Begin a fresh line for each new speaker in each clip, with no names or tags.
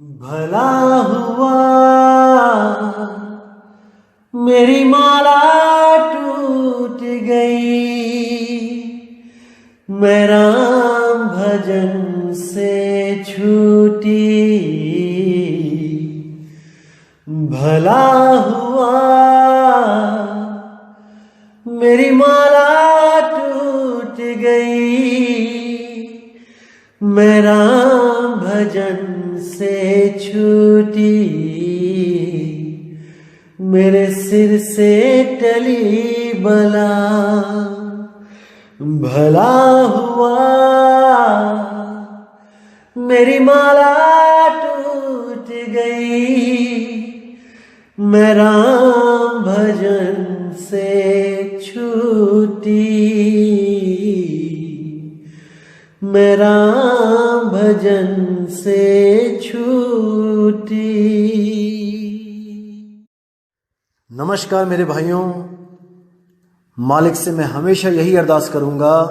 भला हुआ मेरी माला टूट गई, मैं राम भजन से छूटी। भला हुआ मेरी माला टूट गई, मैं राम भजन से छूटी। मेरे सिर से टली बला, भला हुआ मेरी माला टूट गई, मैं राम भजन से छूटी। मैं राम भजन से छूटी।
नमस्कार मेरे भाइयों, मालिक से मैं हमेशा यही अरदास करूंगा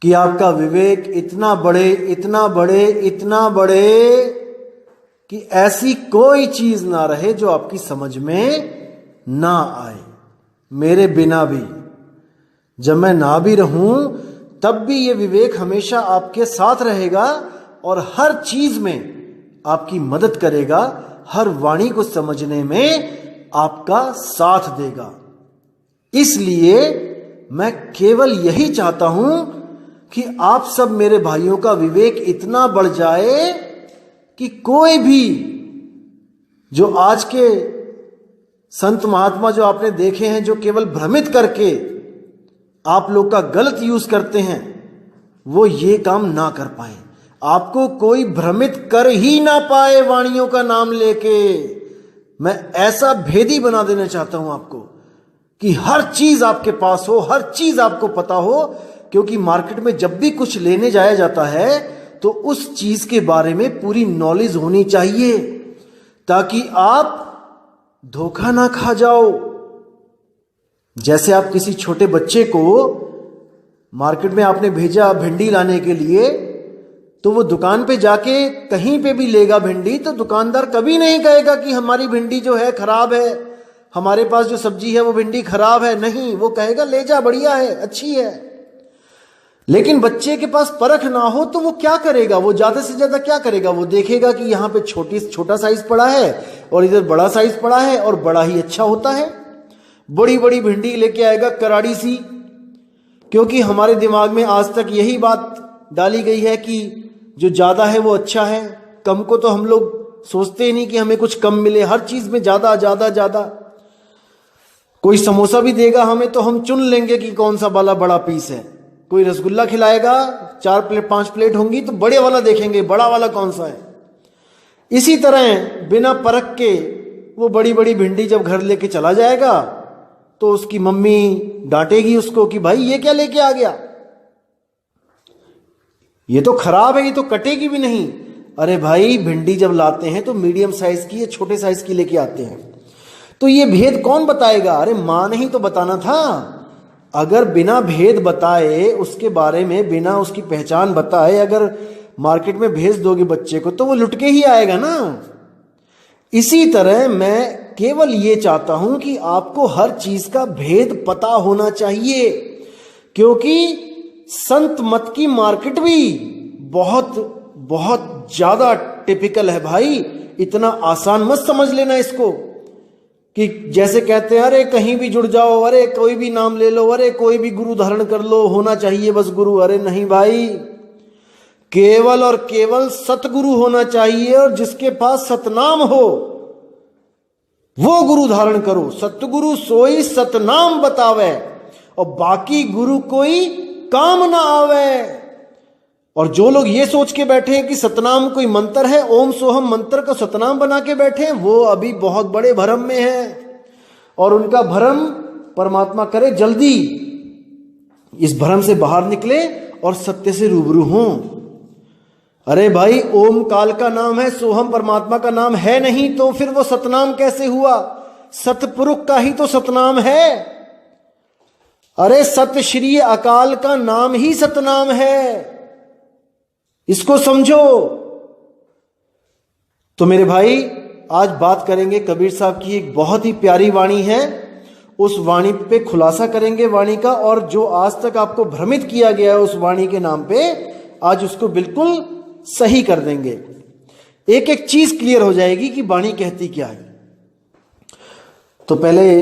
कि आपका विवेक इतना बढ़े, इतना बढ़े, इतना बढ़े कि ऐसी कोई चीज ना रहे जो आपकी समझ में ना आए। मेरे बिना भी, जब मैं ना भी रहूं तब भी ये विवेक हमेशा आपके साथ रहेगा और हर चीज में आपकी मदद करेगा, हर वाणी को समझने में आपका साथ देगा। इसलिए मैं केवल यही चाहता हूं कि आप सब मेरे भाइयों का विवेक इतना बढ़ जाए कि कोई भी जो आज के संत महात्मा जो आपने देखे हैं, जो केवल भ्रमित करके आप लोग का गलत यूज करते हैं, वो ये काम ना कर पाए। आपको कोई भ्रमित कर ही ना पाए वाणियों का नाम लेके। मैं ऐसा भेदी बना देना चाहता हूं आपको कि हर चीज आपके पास हो, हर चीज आपको पता हो। क्योंकि मार्केट में जब भी कुछ लेने जाया जाता है तो उस चीज के बारे में पूरी नॉलेज होनी चाहिए, ताकि आप धोखा ना खा जाओ। जैसे आप किसी छोटे बच्चे को मार्केट में आपने भेजा भिंडी लाने के लिए, तो वो दुकान पे जाके कहीं पे भी लेगा भिंडी, तो दुकानदार कभी नहीं कहेगा कि हमारी भिंडी जो है खराब है, हमारे पास जो सब्जी है वो भिंडी खराब है। नहीं, वो कहेगा ले जा, बढ़िया है, अच्छी है। लेकिन बच्चे के पास परख ना हो तो वो क्या करेगा? वो ज्यादा से ज्यादा क्या करेगा? वो देखेगा कि यहाँ पे छोटा साइज पड़ा है और इधर बड़ा साइज पड़ा है और बड़ा ही अच्छा होता है। बड़ी बड़ी भिंडी लेके आएगा, कराड़ी सी। क्योंकि हमारे दिमाग में आज तक यही बात डाली गई है कि जो ज्यादा है वो अच्छा है, कम को तो हम लोग सोचते ही नहीं कि हमें कुछ कम मिले। हर चीज में ज्यादा ज्यादा ज्यादा। कोई समोसा भी देगा हमें तो हम चुन लेंगे कि कौन सा वाला बड़ा पीस है। कोई रसगुल्ला खिलाएगा, 4 प्लेट 5 प्लेट होंगी तो बड़े वाला देखेंगे, बड़ा वाला कौन सा है। इसी तरह बिना परख के वो बड़ी बड़ी भिंडी जब घर लेके चला जाएगा तो उसकी मम्मी डांटेगी उसको कि भाई ये क्या लेके आ गया, ये तो खराब है, ये तो कटेगी भी नहीं। अरे भाई, भिंडी जब लाते हैं तो मीडियम साइज की या छोटे साइज की लेके आते हैं, तो ये भेद कौन बताएगा? अरे माँ ने ही तो बताना था। अगर बिना भेद बताए, उसके बारे में बिना उसकी पहचान बताए अगर मार्केट में भेज दोगे बच्चे को तो वो लुट के ही आएगा ना। इसी तरह मैं केवल ये चाहता हूं कि आपको हर चीज का भेद पता होना चाहिए, क्योंकि संत मत की मार्केट भी बहुत बहुत ज्यादा टिपिकल है भाई। इतना आसान मत समझ लेना इसको कि जैसे कहते हैं अरे कहीं भी जुड़ जाओ, अरे कोई भी नाम ले लो, अरे कोई भी गुरु धारण कर लो, होना चाहिए बस गुरु। अरे नहीं भाई, केवल और केवल सतगुरु होना चाहिए, और जिसके पास सतनाम हो वो गुरु धारण करो। सतगुरु सोई सतनाम बतावे, और बाकी गुरु कोई काम ना आवे। और जो लोग ये सोच के बैठे हैं कि सतनाम कोई मंत्र है, ओम सोहम मंत्र को सतनाम बना के बैठे हैं, वो अभी बहुत बड़े भ्रम में है। और उनका भ्रम परमात्मा करे जल्दी इस भ्रम से बाहर निकले और सत्य से रूबरू हों। अरे भाई, ओम काल का नाम है, सोहम परमात्मा का नाम है नहीं, तो फिर वो सतनाम कैसे हुआ? सतपुरुष का ही तो सतनाम है। अरे सत श्री अकाल का नाम ही सतनाम है, इसको समझो। तो मेरे भाई आज बात करेंगे कबीर साहब की एक बहुत ही प्यारी वाणी है, उस वाणी पे खुलासा करेंगे वाणी का, और जो आज तक आपको भ्रमित किया गया है उस वाणी के नाम पे, आज उसको बिल्कुल सही कर देंगे। एक एक चीज क्लियर हो जाएगी कि वाणी कहती क्या है। तो पहले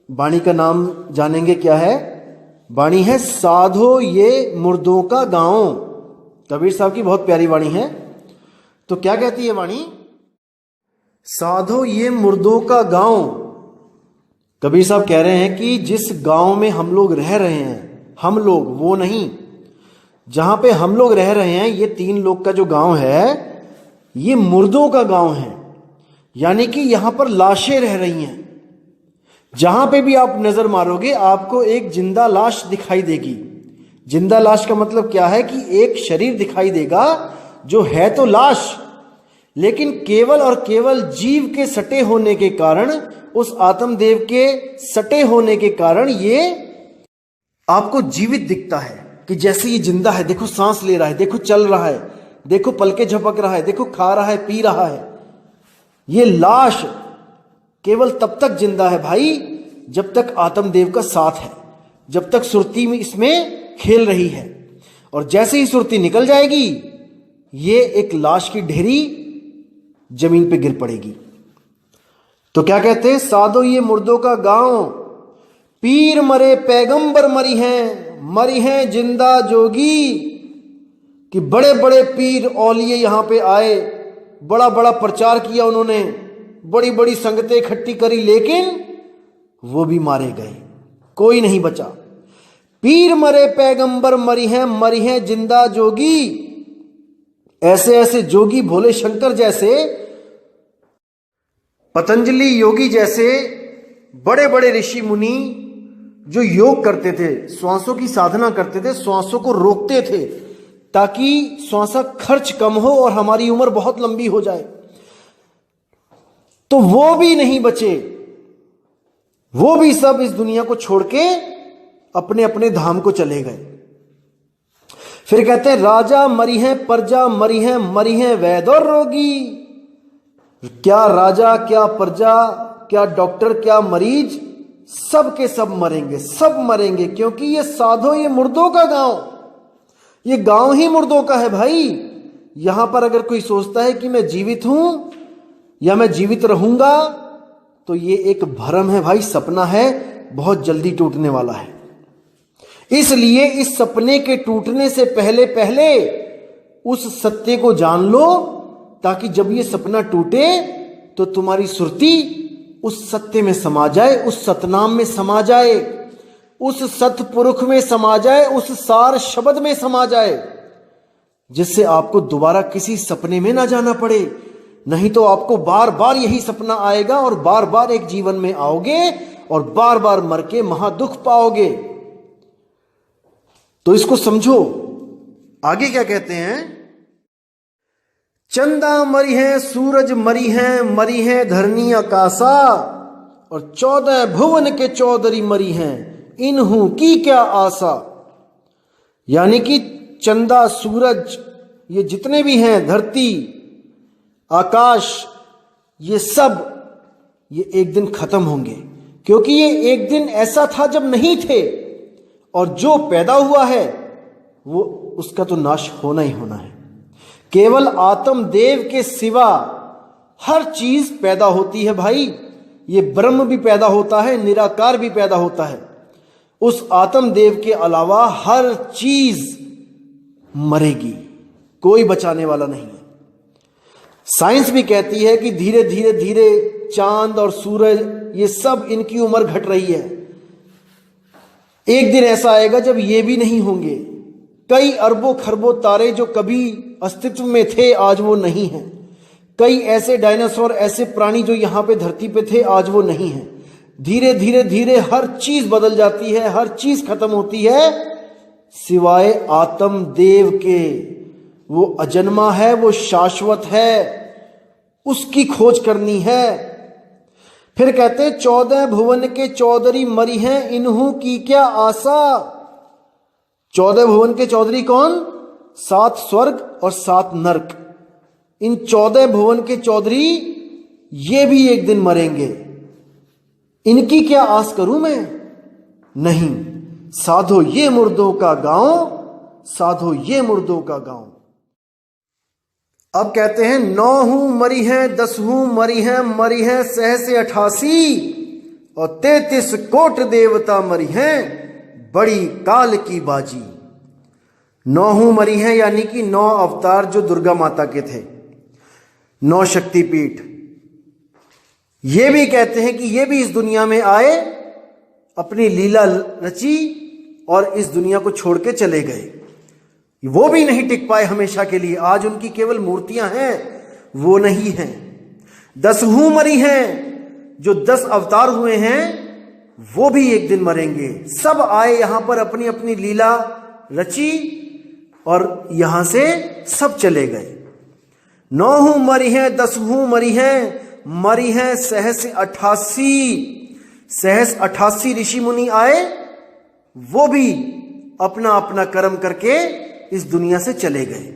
वाणी का नाम जानेंगे क्या है। वाणी है साधो ये मुर्दों का गांव। कबीर साहब की बहुत प्यारी वाणी है। तो क्या कहती है वाणी? साधो ये मुर्दों का गांव। कबीर साहब कह रहे हैं कि जिस गांव में हम लोग रह रहे हैं, हम लोग वो नहीं, जहां पे हम लोग रह रहे हैं, ये 3 लोग का जो गांव है ये मुर्दों का गांव है। यानी कि यहां पर लाशें रह रही हैं। जहां पे भी आप नजर मारोगे आपको एक जिंदा लाश दिखाई देगी। जिंदा लाश का मतलब क्या है कि एक शरीर दिखाई देगा जो है तो लाश, लेकिन केवल और केवल जीव के सटे होने के कारण, उस आत्मदेव के सटे होने के कारण ये आपको जीवित दिखता है कि जैसे ये जिंदा है। देखो सांस ले रहा है, देखो चल रहा है, देखो पलके झपक रहा है, देखो खा रहा है, पी रहा है। ये लाश केवल तब तक जिंदा है भाई जब तक आत्मदेव का साथ है, जब तक सुरती में इसमें खेल रही है। और जैसे ही सुरती निकल जाएगी ये एक लाश की ढेरी जमीन पे गिर पड़ेगी। तो क्या कहते हैं? साधो ये मुर्दों का गांव, पीर मरे पैगंबर मरी हैं जिंदा जोगी। कि बड़े बड़े पीर औलिये यहां पे आए, बड़ा बड़ा प्रचार किया उन्होंने, बड़ी बड़ी संगतें इकट्ठी करी, लेकिन वो भी मारे गए, कोई नहीं बचा। पीर मरे पैगंबर मरी हैं जिंदा जोगी। ऐसे ऐसे जोगी, भोले शंकर जैसे, पतंजलि योगी जैसे बड़े बड़े ऋषि मुनि जो योग करते थे, श्वासों की साधना करते थे, श्वासों को रोकते थे ताकि श्वासा खर्च कम हो और हमारी उम्र बहुत लंबी हो जाए, तो वो भी नहीं बचे। वो भी सब इस दुनिया को छोड़ के अपने अपने धाम को चले गए। फिर कहते हैं राजा मरी हैं, प्रजा मरी हैं वैद और रोगी। क्या राजा, क्या प्रजा, क्या डॉक्टर, क्या मरीज, सब के सब मरेंगे, सब मरेंगे, क्योंकि ये साधो ये मुर्दों का गांव, ये गांव ही मुर्दों का है भाई। यहां पर अगर कोई सोचता है कि मैं जीवित हूं या मैं जीवित रहूंगा, तो ये एक भ्रम है भाई, सपना है, बहुत जल्दी टूटने वाला है। इसलिए इस सपने के टूटने से पहले पहले उस सत्य को जान लो, ताकि जब ये सपना टूटे तो तुम्हारी सुरती उस सत्य में समा जाए, उस सतनाम में समा जाए, उस सतपुरुष में समा जाए, उस सार शब्द में समा जाए, जिससे आपको दोबारा किसी सपने में ना जाना पड़े। नहीं तो आपको बार बार यही सपना आएगा और बार बार एक जीवन में आओगे और बार बार मर के महादुख पाओगे। तो इसको समझो। आगे क्या कहते हैं? चंदा मरी है, सूरज मरी है धरनी आकाशा, और 14 भुवन के चौधरी मरी हैं, इन्हू की क्या आशा। यानी कि चंदा, सूरज, ये जितने भी हैं, धरती, आकाश, ये सब ये एक दिन खत्म होंगे, क्योंकि ये एक दिन ऐसा था जब नहीं थे, और जो पैदा हुआ है वो उसका तो नाश होना ही होना है। केवल आत्मदेव के सिवा हर चीज पैदा होती है भाई। ये ब्रह्म भी पैदा होता है, निराकार भी पैदा होता है। उस आत्मदेव के अलावा हर चीज मरेगी, कोई बचाने वाला नहीं है। साइंस भी कहती है कि धीरे धीरे धीरे चांद और सूरज, ये सब इनकी उम्र घट रही है। एक दिन ऐसा आएगा जब ये भी नहीं होंगे। कई अरबों खरबों तारे जो कभी अस्तित्व में थे आज वो नहीं हैं। कई ऐसे डायनासोर, ऐसे प्राणी जो यहां पे धरती पे थे आज वो नहीं हैं। धीरे धीरे धीरे हर चीज बदल जाती है, हर चीज खत्म होती है, सिवाय आत्मदेव के। वो अजन्मा है, वो शाश्वत है, उसकी खोज करनी है। फिर कहते 14 भुवन के चौधरी मरी हैं, इन्हू की क्या आशा। 14 भुवन के चौधरी कौन? 7 स्वर्ग और 7 नरक। इन 14 भुवन के चौधरी ये भी एक दिन मरेंगे। इनकी क्या आस करूं मैं? नहीं, साधो ये मुर्दों का गांव, साधो ये मुर्दों का गांव। अब कहते हैं 9 हूं मरी हैं, 10 हूं मरी हैं सहस 88 और 33 कोट देवता मरी हैं बड़ी काल की बाजी। 9 हूं मरी हैं यानी कि 9 अवतार जो दुर्गा माता के थे, 9 शक्तिपीठ। ये भी कहते हैं कि ये भी इस दुनिया में आए, अपनी लीला रची और इस दुनिया को छोड़ के चले गए। वो भी नहीं टिक पाए हमेशा के लिए। आज उनकी केवल मूर्तियां हैं, वो नहीं हैं। 10 हूं मरी हैं, जो 10 अवतार हुए हैं वो भी एक दिन मरेंगे। सब आए यहां पर, अपनी अपनी लीला रची और यहां से सब चले गए। 9 हूं मरी हैं, 10 हूं मरी हैं सहस 88। सहस 88 ऋषि मुनि आए, वो भी अपना अपना कर्म करके इस दुनिया से चले गए।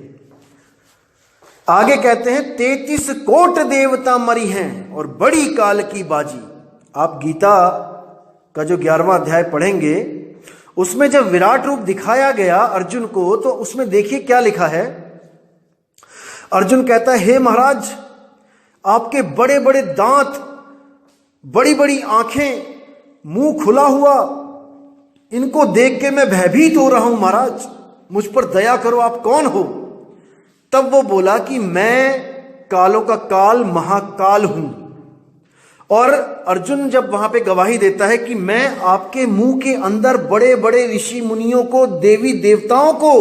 आगे कहते हैं 33 कोट देवता मरी हैं और बड़ी काल की बाजी। आप गीता का जो 11वां अध्याय पढ़ेंगे, उसमें जब विराट रूप दिखाया गया अर्जुन को, तो उसमें देखिए क्या लिखा है। अर्जुन कहता है, हे महाराज, आपके बड़े बड़े दांत, बड़ी बड़ी आंखें, मुंह खुला हुआ, इनको देख के मैं भयभीत हो रहा हूं महाराज, मुझ पर दया करो, आप कौन हो? तब वो बोला कि मैं कालों का काल महाकाल हूं। और अर्जुन जब वहां पे गवाही देता है कि मैं आपके मुंह के अंदर बड़े बड़े ऋषि मुनियों को, देवी देवताओं को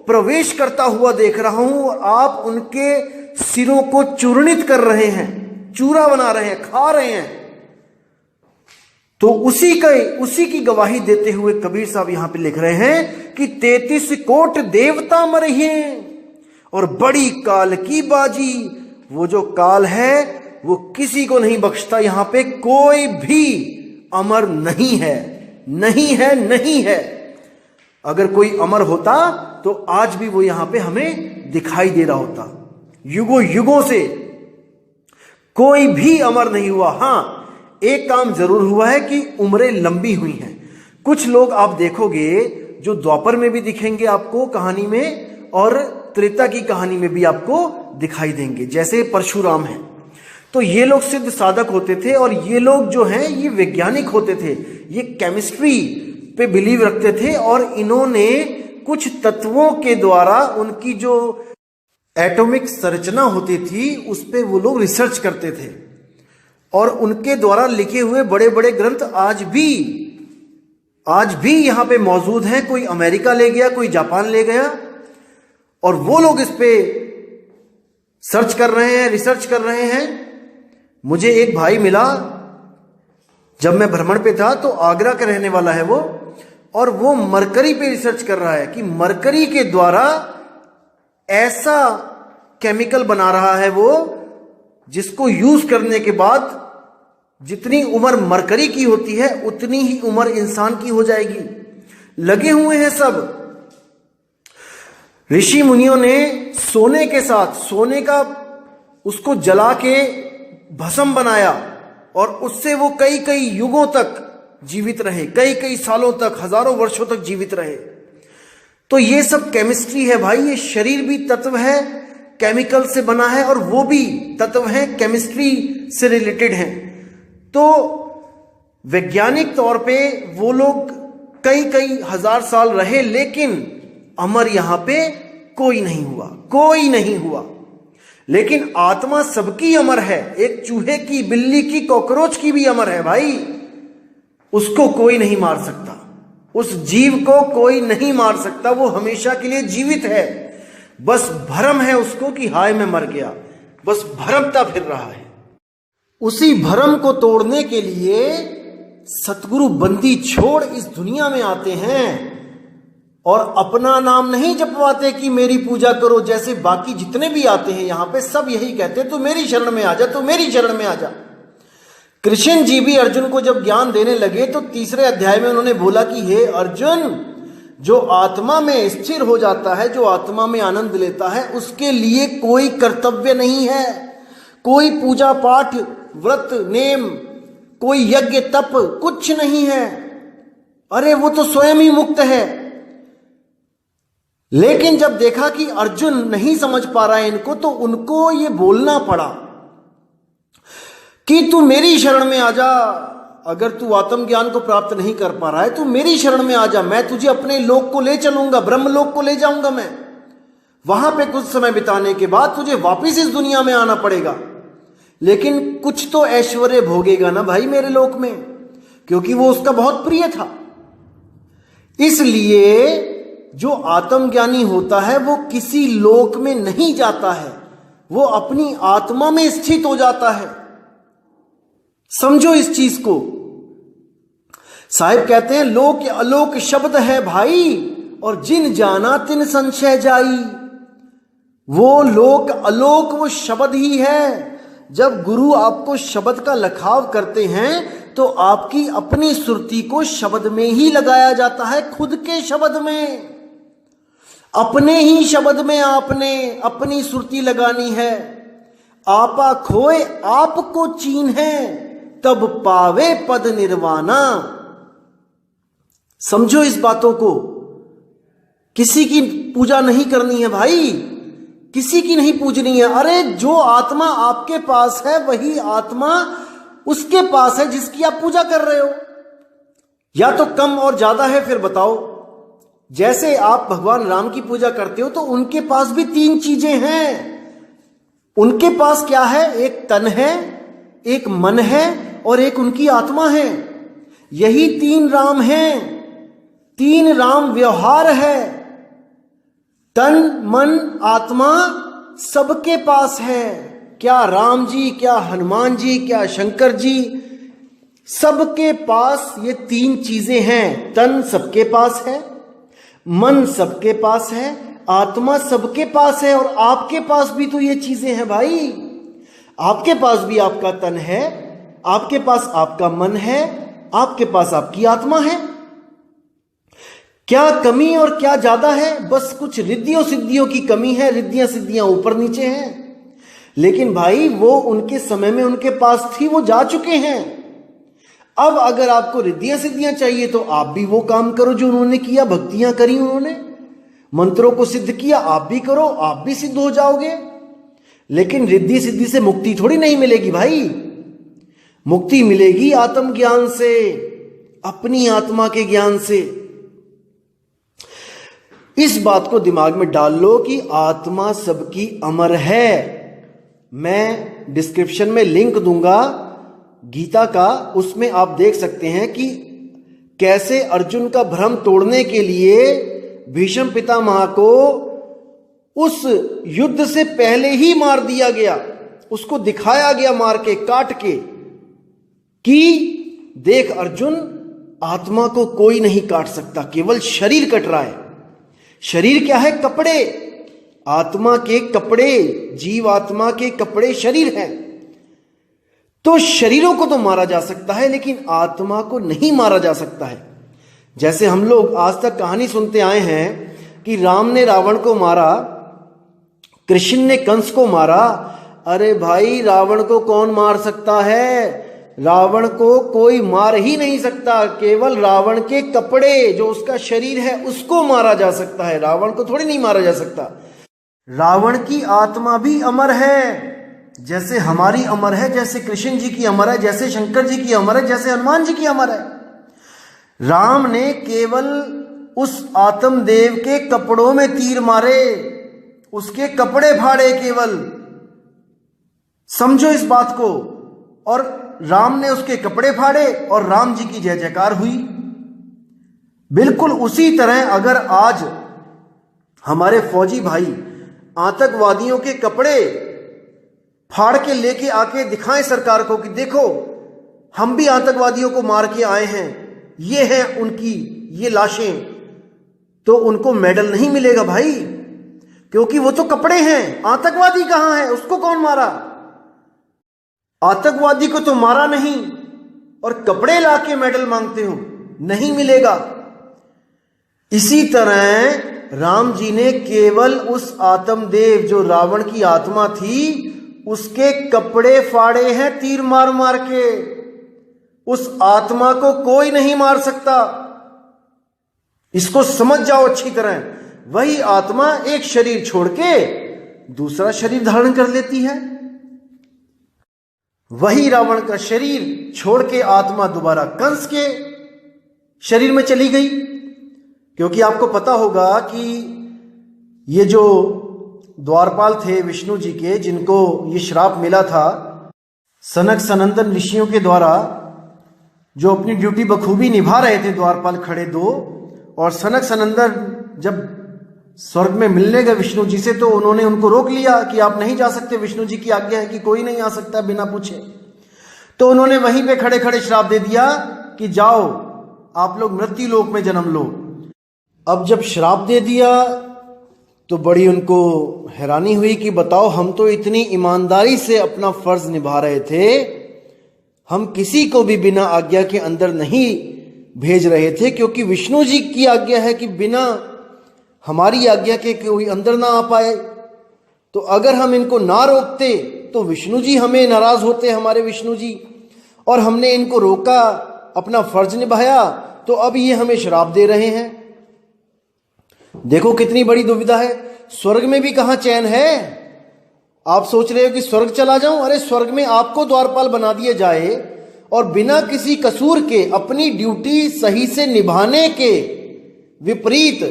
प्रवेश करता हुआ देख रहा हूं और आप उनके सिरों को चूर्णित कर रहे हैं, चूरा बना रहे हैं, खा रहे हैं। तो उसी की गवाही देते हुए कबीर साहब यहां पे लिख रहे हैं कि 33 कोट देवता मरे हैं और बड़ी काल की बाजी। वो जो काल है वो किसी को नहीं बख्शता। यहां पे कोई भी अमर नहीं है, नहीं है, नहीं है। अगर कोई अमर होता तो आज भी वो यहां पे हमें दिखाई दे रहा होता। युगों युगों से कोई भी अमर नहीं हुआ। हां, एक काम जरूर हुआ है कि उम्रें लंबी हुई हैं। कुछ लोग आप देखोगे जो द्वापर में भी दिखेंगे आपको कहानी में, और त्रेता की कहानी में भी आपको दिखाई देंगे, जैसे परशुराम हैं। तो ये लोग सिद्ध साधक होते थे और ये लोग जो हैं ये वैज्ञानिक होते थे, ये केमिस्ट्री पे बिलीव रखते थे और इन्होंने कुछ तत्वों के द्वारा उनकी जो एटॉमिक संरचना होती थी उस पे वो लोग रिसर्च करते थे और उनके द्वारा लिखे हुए बड़े बड़े ग्रंथ आज भी यहां पे मौजूद हैं। कोई अमेरिका ले गया, कोई जापान ले गया और वो लोग इस पे सर्च कर रहे हैं, रिसर्च कर रहे हैं। मुझे एक भाई मिला, जब मैं भ्रमण पे था, तो आगरा का रहने वाला है वो, और वो मरकरी पे रिसर्च कर रहा है कि मरकरी के द्वारा ऐसा केमिकल बना रहा है वो, जिसको यूज करने के बाद जितनी उम्र मरकरी की होती है उतनी ही उम्र इंसान की हो जाएगी। लगे हुए हैं सब। ऋषि मुनियों ने सोने के साथ, सोने का उसको जला के भस्म बनाया और उससे वो कई कई युगों तक जीवित रहे, कई कई सालों तक, हजारों वर्षों तक जीवित रहे। तो ये सब केमिस्ट्री है भाई। ये शरीर भी तत्व है, केमिकल से बना है, और वो भी तत्व है, केमिस्ट्री से रिलेटेड है। तो वैज्ञानिक तौर पे वो लोग कई कई हजार साल रहे, लेकिन अमर यहां पे कोई नहीं हुआ, कोई नहीं हुआ। लेकिन आत्मा सबकी अमर है। एक चूहे की, बिल्ली की, कॉकरोच की भी अमर है भाई। उसको कोई नहीं मार सकता, उस जीव को कोई नहीं मार सकता। वो हमेशा के लिए जीवित है। बस भ्रम है उसको कि हाय मैं मर गया, बस भ्रमता फिर रहा है। उसी भ्रम को तोड़ने के लिए सतगुरु बंदी छोड़ इस दुनिया में आते हैं और अपना नाम नहीं जपवाते कि मेरी पूजा करो, जैसे बाकी जितने भी आते हैं यहां पे सब यही कहते तू मेरी शरण में आ जा, तू मेरी शरण में आ जा। कृष्ण जी भी अर्जुन को जब ज्ञान देने लगे तो 3रे अध्याय में उन्होंने बोला कि हे अर्जुन, जो आत्मा में स्थिर हो जाता है, जो आत्मा में आनंद लेता है, उसके लिए कोई कर्तव्य नहीं है, कोई पूजा पाठ व्रत नेम, कोई यज्ञ तप कुछ नहीं है। अरे वो तो स्वयं ही मुक्त है। लेकिन जब देखा कि अर्जुन नहीं समझ पा रहा है इनको, तो उनको ये बोलना पड़ा कि तू मेरी शरण में आ जा। अगर तू आत्मज्ञान को प्राप्त नहीं कर पा रहा है, तू मेरी शरण में आ जा, मैं तुझे अपने लोक को ले चलूंगा, ब्रह्मलोक को ले जाऊंगा मैं। वहां पे कुछ समय बिताने के बाद तुझे वापिस इस दुनिया में आना पड़ेगा, लेकिन कुछ तो ऐश्वर्य भोगेगा ना भाई मेरे लोक में, क्योंकि वो उसका बहुत प्रिय था। इसलिए जो आत्मज्ञानी होता है वो किसी लोक में नहीं जाता है, वो अपनी आत्मा में स्थित हो जाता है। समझो इस चीज को। साहिब कहते हैं लोक अलोक शब्द है भाई, और जिन जाना तिन संशय जाई। वो लोक अलोक वो शब्द ही है। जब गुरु आपको शब्द का लखाव करते हैं तो आपकी अपनी सुरती को शब्द में ही लगाया जाता है, खुद के शब्द में, अपने ही शब्द में आपने अपनी सुरती लगानी है। आपा खोए आपको चीन है, तब पावे पद निर्वाणा। समझो इस बातों को। किसी की पूजा नहीं करनी है भाई, किसी की नहीं पूजनी है। अरे जो आत्मा आपके पास है वही आत्मा उसके पास है जिसकी आप पूजा कर रहे हो। या तो कम और ज्यादा है, फिर बताओ। जैसे आप भगवान राम की पूजा करते हो तो उनके पास भी 3 चीजें हैं। उनके पास क्या है? एक तन है, एक मन है और एक उनकी आत्मा है। यही 3 राम हैं, 3 राम व्यवहार है। तन मन आत्मा सबके पास है। क्या राम जी, क्या हनुमान जी, क्या शंकर जी, सबके पास ये 3 चीजें हैं। तन सबके पास है, मन सबके पास है, आत्मा सबके पास है। और आपके पास भी तो ये चीजें हैं भाई। आपके पास भी आपका तन है, आपके पास आपका मन है, आपके पास आपकी आत्मा है। क्या कमी और क्या ज्यादा है? बस कुछ रिद्धियों सिद्धियों की कमी है, रिद्धियां सिद्धियां ऊपर नीचे हैं। लेकिन भाई वो उनके समय में उनके पास थी, वो जा चुके हैं। अब अगर आपको रिद्धियां सिद्धियां चाहिए तो आप भी वो काम करो जो उन्होंने किया। भक्तियां करी उन्होंने, मंत्रों को सिद्ध किया, आप भी करो, आप भी सिद्ध हो जाओगे। लेकिन रिद्धि सिद्धि से मुक्ति थोड़ी नहीं मिलेगी भाई। मुक्ति मिलेगी आत्मज्ञान से, अपनी आत्मा के ज्ञान से। इस बात को दिमाग में डाल लो कि आत्मा सबकी अमर है। मैं डिस्क्रिप्शन में लिंक दूंगा गीता का, उसमें आप देख सकते हैं कि कैसे अर्जुन का भ्रम तोड़ने के लिए भीष्म पितामह को उस युद्ध से पहले ही मार दिया गया। उसको दिखाया गया मार के, काट के, कि देख अर्जुन, आत्मा को कोई नहीं काट सकता, केवल शरीर कट रहा है। शरीर क्या है? कपड़े। आत्मा के कपड़े, जीव आत्मा के कपड़े शरीर है। तो शरीरों को तो मारा जा सकता है, लेकिन आत्मा को नहीं मारा जा सकता है। जैसे हम लोग आज तक कहानी सुनते आए हैं कि राम ने रावण को मारा, कृष्ण ने कंस को मारा। अरे भाई, रावण को कौन मार सकता है? रावण को कोई मार ही नहीं सकता। केवल रावण के कपड़े, जो उसका शरीर है, उसको मारा जा सकता है। रावण को थोड़ी नहीं मारा जा सकता। रावण की आत्मा भी अमर है, जैसे हमारी अमर है, जैसे कृष्ण जी की अमर है, जैसे शंकर जी की अमर है, जैसे हनुमान जी की अमर है। राम ने केवल उस आत्मदेव के कपड़ों में तीर मारे, उसके कपड़े फाड़े केवल। समझो इस बात को। और राम ने उसके कपड़े फाड़े और राम जी की जय जयकार हुई। बिल्कुल उसी तरह अगर आज हमारे फौजी भाई आतंकवादियों के कपड़े फाड़ के लेके आके दिखाएं सरकार को कि देखो हम भी आतंकवादियों को मार के आए हैं, ये है उनकी ये लाशें, तो उनको मेडल नहीं मिलेगा भाई, क्योंकि वो तो कपड़े हैं। आतंकवादी कहां है? उसको कौन मारा? आतंकवादी को तो मारा नहीं और कपड़े लाके मेडल मांगते हो, नहीं मिलेगा। इसी तरह राम जी ने केवल उस आत्मदेव जो रावण की आत्मा थी उसके कपड़े फाड़े हैं तीर मार मार के। उस आत्मा को कोई नहीं मार सकता, इसको समझ जाओ अच्छी तरह। वही आत्मा एक शरीर छोड़ के दूसरा शरीर धारण कर लेती है। वही रावण का शरीर छोड़ के आत्मा दोबारा कंस के शरीर में चली गई। क्योंकि आपको पता होगा कि ये जो द्वारपाल थे विष्णु जी के, जिनको ये श्राप मिला था सनक सनंदन ऋषियों के द्वारा, जो अपनी ड्यूटी बखूबी निभा रहे थे द्वारपाल खड़े दो, और सनक सनंदन जब स्वर्ग में मिलने गए विष्णु जी से तो उन्होंने उनको रोक लिया कि आप नहीं जा सकते, विष्णु जी की आज्ञा है कि कोई नहीं आ सकता बिना पूछे। तो उन्होंने वहीं पे खड़े खड़े श्राप दे दिया कि जाओ आप लोग मृत्यु लोक में जन्म लो। अब जब श्राप दे दिया तो बड़ी उनको हैरानी हुई कि बताओ, हम तो इतनी ईमानदारी से अपना फर्ज निभा रहे थे, हम किसी को भी बिना आज्ञा के अंदर नहीं भेज रहे थे, क्योंकि विष्णु जी की आज्ञा है कि बिना हमारी आज्ञा के कोई अंदर ना आ पाए। तो अगर हम इनको ना रोकते तो विष्णु जी हमें नाराज होते, हमारे विष्णु जी, और हमने इनको रोका, अपना फर्ज निभाया, तो अब ये हमें श्राप दे रहे हैं। देखो कितनी बड़ी दुविधा है। स्वर्ग में भी कहां चैन है। आप सोच रहे हो कि स्वर्ग चला जाऊं, अरे स्वर्ग में आपको द्वारपाल बना दिया जाए और बिना किसी कसूर के अपनी ड्यूटी सही से निभाने के विपरीत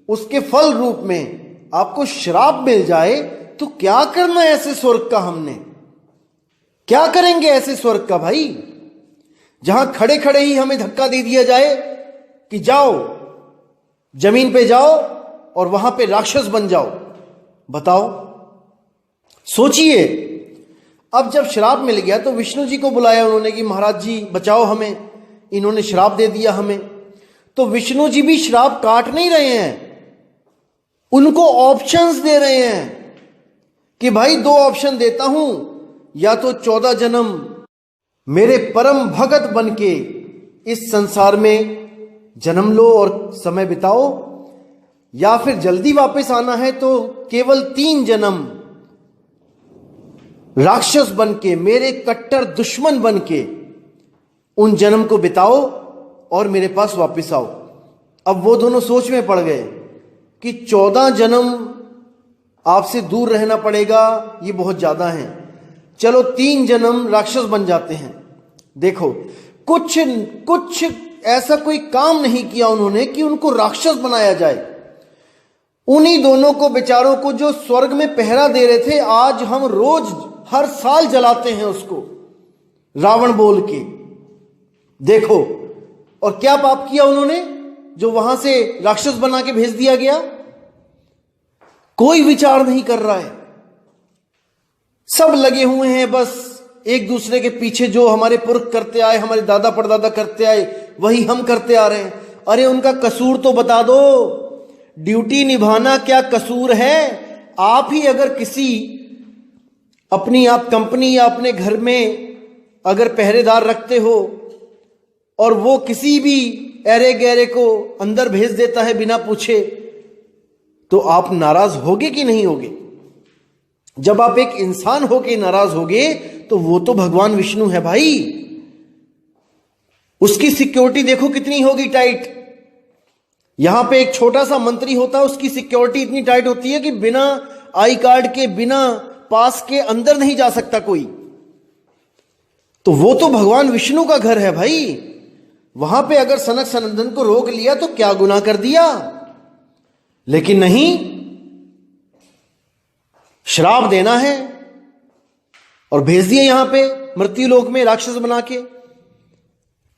उसके फल रूप में आपको श्राप मिल जाए, तो क्या करना है ऐसे स्वर्ग का। हमने क्या करेंगे ऐसे स्वर्ग का भाई, जहां खड़े खड़े ही हमें धक्का दे दिया जाए कि जाओ जमीन पे जाओ और वहां पे राक्षस बन जाओ। बताओ, सोचिए। अब जब श्राप मिल गया तो विष्णु जी को बुलाया उन्होंने कि महाराज जी बचाओ हमें, इन्होंने श्राप दे दिया हमें। तो विष्णु जी भी श्राप काट नहीं रहे हैं, उनको ऑप्शंस दे रहे हैं कि भाई 2 ऑप्शन देता हूं, या तो 14 जन्म मेरे परम भगत बन के इस संसार में जन्म लो और समय बिताओ, या फिर जल्दी वापस आना है तो केवल 3 जन्म राक्षस बन के, मेरे कट्टर दुश्मन बन के उन जन्म को बिताओ और मेरे पास वापस आओ। अब वो दोनों सोच में पड़ गए कि 14 जन्म आपसे दूर रहना पड़ेगा, ये बहुत ज्यादा है, चलो 3 जन्म राक्षस बन जाते हैं। देखो कुछ ऐसा कोई काम नहीं किया उन्होंने कि उनको राक्षस बनाया जाए। उन्हीं दोनों को बेचारों को जो स्वर्ग में पहरा दे रहे थे, आज हम रोज हर साल जलाते हैं उसको रावण बोल के। देखो, और क्या पाप किया उन्होंने जो वहां से राक्षस बना के भेज दिया गया। कोई विचार नहीं कर रहा है, सब लगे हुए हैं बस एक दूसरे के पीछे। जो हमारे पुरख करते आए, हमारे दादा परदादा करते आए, वही हम करते आ रहे हैं। अरे उनका कसूर तो बता दो, ड्यूटी निभाना क्या कसूर है। आप ही अगर किसी अपनी आप कंपनी या अपने घर में अगर पहरेदार रखते हो और वो किसी भी ऐरे गैरे को अंदर भेज देता है बिना पूछे, तो आप नाराज होगे कि नहीं होगे। जब आप एक इंसान होके नाराज होगे तो वो तो भगवान विष्णु है भाई, उसकी सिक्योरिटी देखो कितनी होगी टाइट। यहां पे एक छोटा सा मंत्री होता है, उसकी सिक्योरिटी इतनी टाइट होती है कि बिना आई कार्ड के, बिना पास के अंदर नहीं जा सकता कोई। तो वो तो भगवान विष्णु का घर है भाई। वहां पे अगर सनक सनंदन को रोक लिया तो क्या गुनाह कर दिया। लेकिन नहीं, श्राप देना है और भेज दिए यहां पे मृत्यु लोक में राक्षस बना के।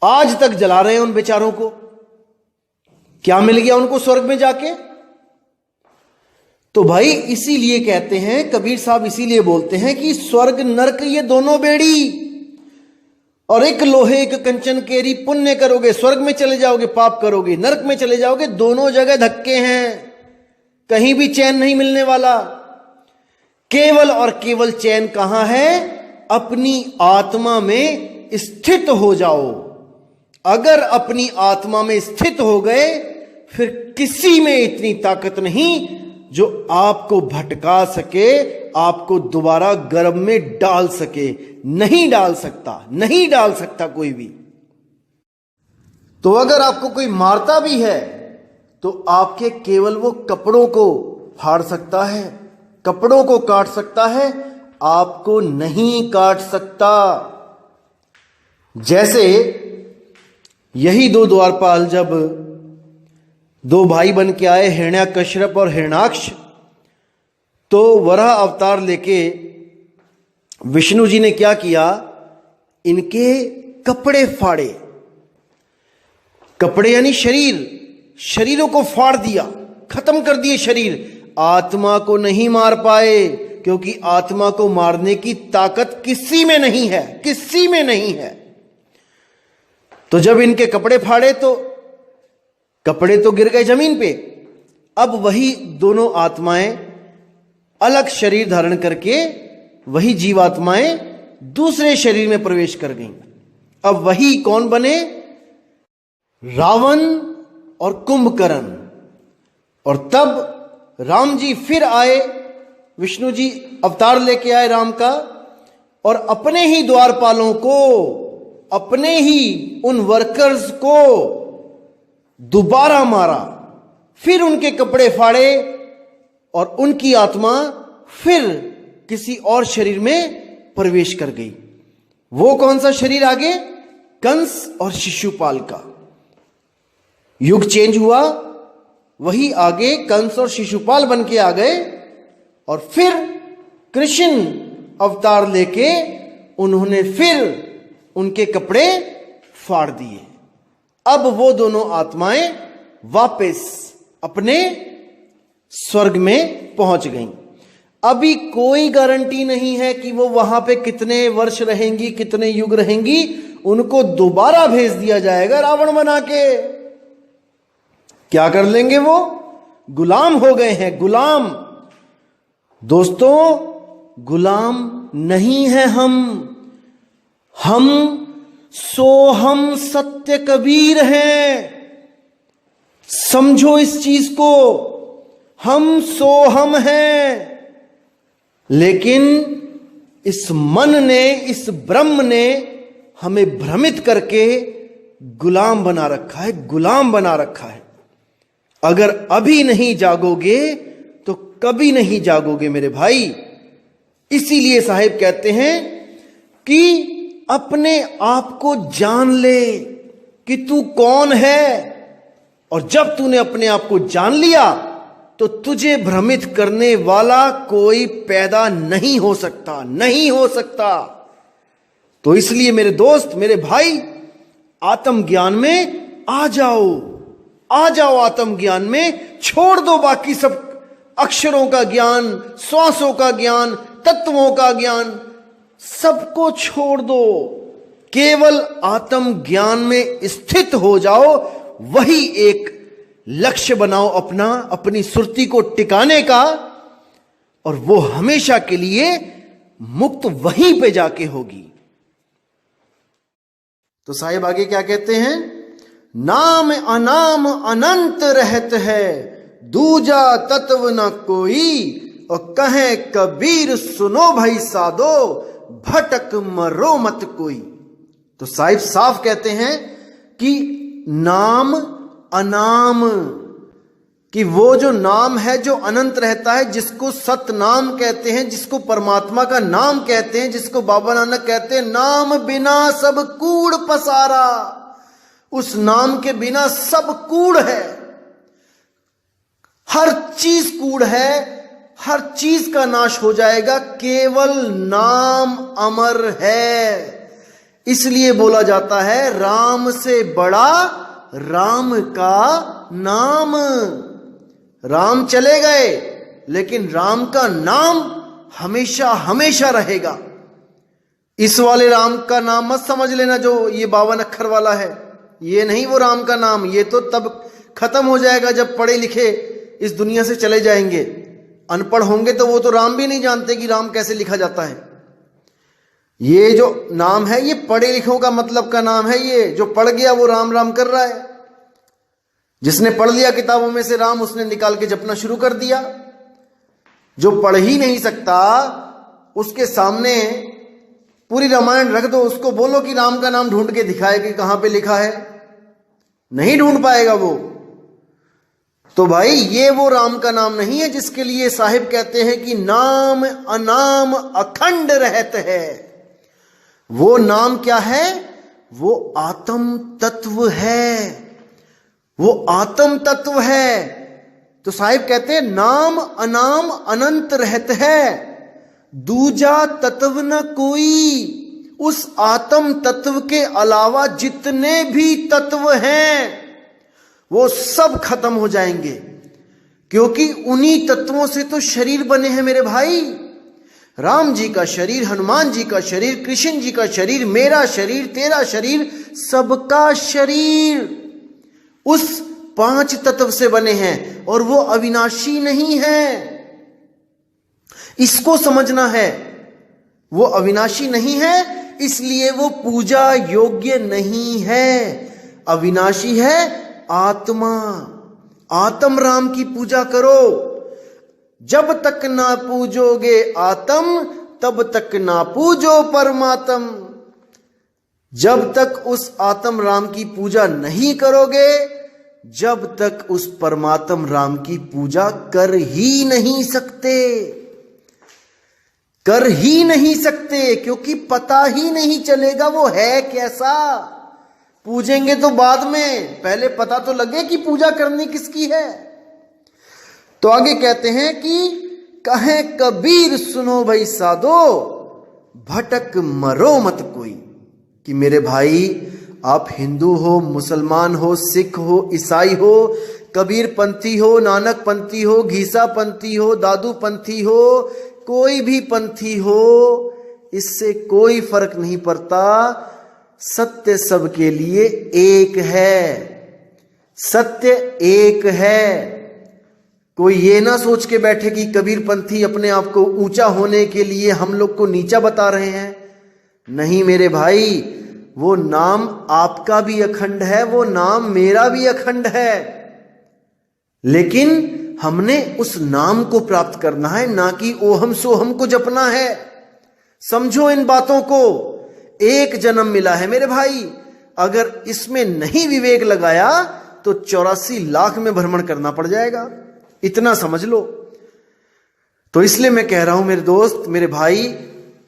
आज तक जला रहे हैं उन बेचारों को। क्या मिल गया उनको स्वर्ग में जाके। तो भाई इसीलिए कहते हैं, कबीर साहब इसीलिए बोलते हैं कि स्वर्ग नरक ये दोनों बेड़ी, और एक लोहे एक कंचन केरी। पुण्य करोगे स्वर्ग में चले जाओगे, पाप करोगे नरक में चले जाओगे। दोनों जगह धक्के हैं, कहीं भी चैन नहीं मिलने वाला। केवल और केवल चैन कहां है, अपनी आत्मा में स्थित हो जाओ। अगर अपनी आत्मा में स्थित हो गए फिर किसी में इतनी ताकत नहीं जो आपको भटका सके, आपको दोबारा गर्भ में डाल सके। नहीं डाल सकता, नहीं डाल सकता कोई भी। तो अगर आपको कोई मारता भी है तो आपके केवल वो कपड़ों को फाड़ सकता है, कपड़ों को काट सकता है, आपको नहीं काट सकता। जैसे यही दो द्वारपाल जब दो भाई बन के आए, हिरण्याकश्यप और हिरण्याक्ष, तो वराह अवतार लेके विष्णु जी ने क्या किया, इनके कपड़े फाड़े। कपड़े यानी शरीर, शरीरों को फाड़ दिया, खत्म कर दिए शरीर। आत्मा को नहीं मार पाए, क्योंकि आत्मा को मारने की ताकत किसी में नहीं है, किसी में नहीं है। तो जब इनके कपड़े फाड़े तो कपड़े तो गिर गए जमीन पे। अब वही दोनों आत्माएं अलग शरीर धारण करके, वही जीवात्माएं दूसरे शरीर में प्रवेश कर गईं। अब वही कौन बने, रावण और कुंभकर्ण। और तब राम जी फिर आए, विष्णु जी अवतार लेके आए राम का, और अपने ही द्वारपालों को, अपने ही उन वर्कर्स को दोबारा मारा। फिर उनके कपड़े फाड़े और उनकी आत्मा फिर किसी और शरीर में प्रवेश कर गई। वो कौन सा शरीर आगे, कंस और शिशुपाल का। युग चेंज हुआ, वही आगे कंस और शिशुपाल बन के आ गए, और फिर कृष्ण अवतार लेके उन्होंने फिर उनके कपड़े फाड़ दिए। अब वो दोनों आत्माएं वापस अपने स्वर्ग में पहुंच गईं। अभी कोई गारंटी नहीं है कि वो वहां पे कितने वर्ष रहेंगी, कितने युग रहेंगी। उनको दोबारा भेज दिया जाएगा रावण बना के। क्या कर लेंगे वो, गुलाम हो गए हैं, गुलाम। दोस्तों, गुलाम नहीं है हम सोहम सत्य कबीर हैं। समझो इस चीज को, हम सोहम हैं। लेकिन इस मन ने, इस ब्रह्म ने हमें भ्रमित करके गुलाम बना रखा है, गुलाम बना रखा है। अगर अभी नहीं जागोगे तो कभी नहीं जागोगे मेरे भाई। इसीलिए साहिब कहते हैं कि अपने आप को जान ले कि तू कौन है, और जब तूने अपने आप को जान लिया तो तुझे भ्रमित करने वाला कोई पैदा नहीं हो सकता, नहीं हो सकता। तो इसलिए मेरे दोस्त, मेरे भाई, आत्मज्ञान में आ जाओ, आ जाओ आत्मज्ञान में। छोड़ दो बाकी सब अक्षरों का ज्ञान, श्वासों का ज्ञान, तत्वों का ज्ञान, सबको छोड़ दो। केवल आत्म ज्ञान में स्थित हो जाओ। वही एक लक्ष्य बनाओ अपना, अपनी सुरती को टिकाने का, और वो हमेशा के लिए मुक्त वहीं पे जाके होगी। तो साहिब आगे क्या कहते हैं, नाम अनाम अनंत रहत है, दूजा तत्व न कोई, और कहे कबीर सुनो भाई साधो, भटक मरो मत कोई। तो साहिब साफ कहते हैं कि नाम अनाम, कि वो जो नाम है जो अनंत रहता है, जिसको सत नाम कहते हैं, जिसको परमात्मा का नाम कहते हैं, जिसको बाबा नानक कहते हैं नाम बिना सब कूड़ पसारा। उस नाम के बिना सब कूड़ है, हर चीज कूड़ है, हर चीज का नाश हो जाएगा। केवल नाम अमर है। इसलिए बोला जाता है राम से बड़ा राम का नाम। राम चले गए लेकिन राम का नाम हमेशा हमेशा रहेगा। इस वाले राम का नाम मत समझ लेना जो ये 52 अक्षर वाला है, ये नहीं वो राम का नाम। ये तो तब खत्म हो जाएगा जब पढ़े लिखे इस दुनिया से चले जाएंगे। अनपढ़ होंगे तो वो तो राम भी नहीं जानते कि राम कैसे लिखा जाता है। ये जो नाम है ये पढ़े लिखों का मतलब का नाम है। ये जो पढ़ गया वो राम राम कर रहा है। जिसने पढ़ लिया किताबों में से राम, उसने निकाल के जपना शुरू कर दिया। जो पढ़ ही नहीं सकता, उसके सामने पूरी रामायण रख दो, उसको बोलो कि राम का नाम ढूंढ के दिखाए कि कहां पे लिखा है, नहीं ढूंढ पाएगा वो। तो भाई ये वो राम का नाम नहीं है जिसके लिए साहिब कहते हैं कि नाम अनाम अखंड रहत है। वो नाम क्या है? वो आत्म तत्व है, वो आत्म तत्व है। तो साहिब कहते हैं नाम अनाम अनंत रहत है, दूजा तत्व न कोई। उस आत्म तत्व के अलावा जितने भी तत्व हैं वो सब खत्म हो जाएंगे, क्योंकि उन्हीं तत्वों से तो शरीर बने हैं मेरे भाई। राम जी का शरीर, हनुमान जी का शरीर, कृष्ण जी का शरीर, मेरा शरीर, तेरा शरीर, सबका शरीर उस 5 तत्व से बने हैं और वो अविनाशी नहीं है। इसको समझना है, वो अविनाशी नहीं है, इसलिए वो पूजा योग्य नहीं है। अविनाशी है आत्मा। आत्म राम की पूजा करो। जब तक ना पूजोगे आत्म, तब तक ना पूजो परमात्म। जब तक उस आत्म राम की पूजा नहीं करोगे, जब तक उस परमात्म राम की पूजा कर ही नहीं सकते, कर ही नहीं सकते, क्योंकि पता ही नहीं चलेगा वो है कैसा। पूजेंगे तो बाद में, पहले पता तो लगे कि पूजा करनी किसकी है। तो आगे कहते हैं कि कहे कबीर सुनो भाई साधो, भटक मरो मत कोई। कि मेरे भाई, आप हिंदू हो, मुसलमान हो, सिख हो, ईसाई हो, कबीर पंथी हो, नानक पंथी हो, घीसा पंथी हो, दादू पंथी हो, कोई भी पंथी हो, इससे कोई फर्क नहीं पड़ता। सत्य सबके लिए एक है, सत्य एक है। कोई ये ना सोच के बैठे कि कबीर पंथी अपने आप को ऊंचा होने के लिए हम लोग को नीचा बता रहे हैं। नहीं मेरे भाई, वो नाम आपका भी अखंड है, वो नाम मेरा भी अखंड है, लेकिन हमने उस नाम को प्राप्त करना है, ना कि ओहम सोहम को जपना है। समझो इन बातों को। एक जन्म मिला है मेरे भाई, अगर इसमें नहीं विवेक लगाया तो 84 लाख में भ्रमण करना पड़ जाएगा, इतना समझ लो। तो इसलिए मैं कह रहा हूं मेरे दोस्त, मेरे भाई,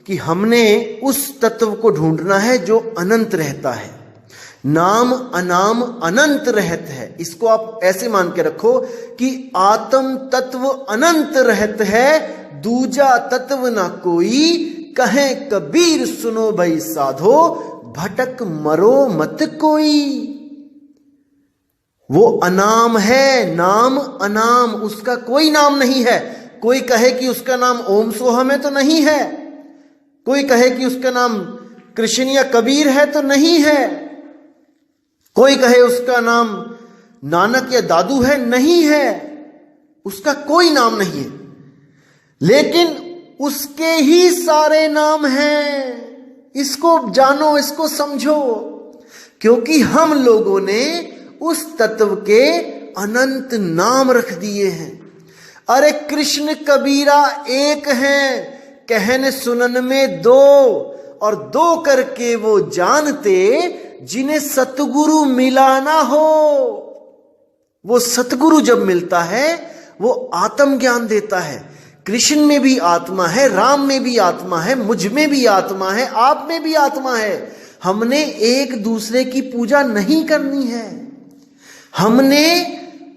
कि हमने उस तत्व को ढूंढना है जो अनंत रहता है। नाम अनाम अनंत रहत है। इसको आप ऐसे मान के रखो कि आत्म तत्व अनंत रहत है, दूजा तत्व ना कोई। कहे कबीर सुनो भाई साधो, भटक मरो मत कोई। वो अनाम है, नाम अनाम, उसका कोई नाम नहीं है। कोई कहे कि उसका नाम ओम सोहम है तो नहीं है, कोई कहे कि उसका नाम कृष्ण या कबीर है तो नहीं है, कोई कहे उसका नाम नानक या दादू है, नहीं है, उसका कोई नाम नहीं है, लेकिन उसके ही सारे नाम हैं। इसको जानो, इसको समझो, क्योंकि हम लोगों ने उस तत्व के अनंत नाम रख दिए हैं। अरे कृष्ण कबीरा एक हैं, कहन सुनन में दो, और दो करके वो जानते जिन्हें सतगुरु मिला ना हो। वो सतगुरु जब मिलता है वो आत्म ज्ञान देता है। कृष्ण में भी आत्मा है, राम में भी आत्मा है, मुझ में भी आत्मा है, आप में भी आत्मा है। हमने एक दूसरे की पूजा नहीं करनी है, हमने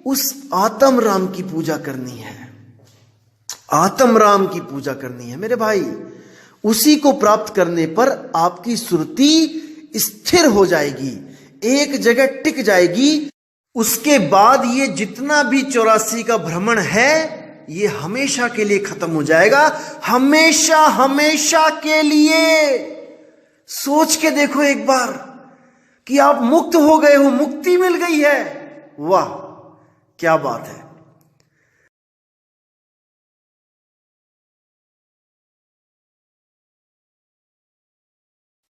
उस आत्म राम की पूजा करनी है, आत्म राम की पूजा करनी है मेरे भाई। उसी को प्राप्त करने पर आपकी सुरती स्थिर हो जाएगी, एक जगह टिक जाएगी। उसके बाद ये जितना भी 84 का भ्रमण है ये हमेशा के लिए खत्म हो जाएगा, हमेशा हमेशा के लिए। सोच के देखो एक बार कि आप मुक्त हो गए हो, मुक्ति मिल गई है। वाह क्या बात है।